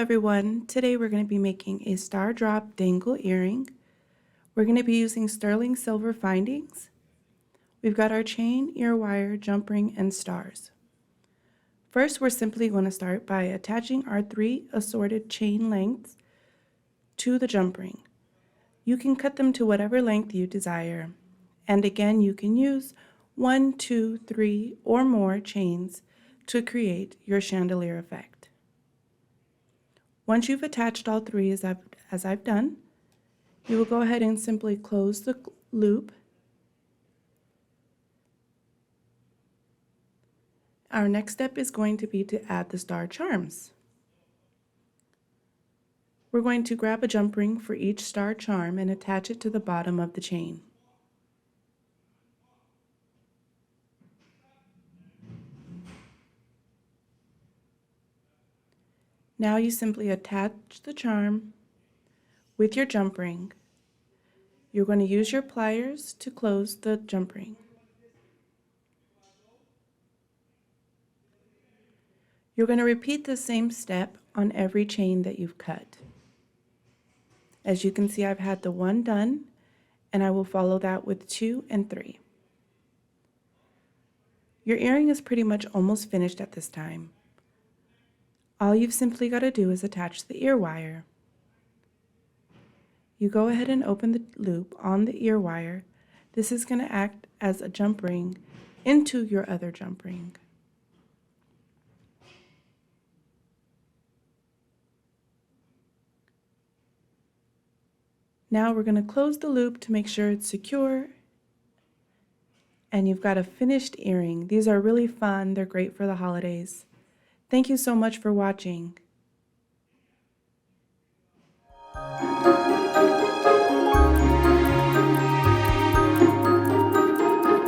everyone, today we're going to be making a star drop dangle earring. We're going to be using sterling silver findings. We've got our chain, ear wire, jump ring, and stars. First, we're simply going to start by attaching our 3 assorted chain lengths to the jump ring. You can cut them to whatever length you desire. And again, you can use 1, 2, 3, or more chains to create your chandelier effect. Once you've attached all 3 as I've done, you will go ahead and simply close the loop. Our next step is going to be to add the star charms. We're going to grab a jump ring for each star charm and attach it to the bottom of the chain. Now you simply attach the charm with your jump ring. You're going to use your pliers to close the jump ring. You're going to repeat the same step on every chain that you've cut. As you can see, I've had the 1 done, and I will follow that with 2 and 3. Your earring is pretty much almost finished at this time. All you've simply got to do is attach the ear wire. You go ahead and open the loop on the ear wire. This is going to act as a jump ring into your other jump ring. Now we're going to close the loop to make sure it's secure. And you've got a finished earring. These are really fun. They're great for the holidays. Thank you so much for watching.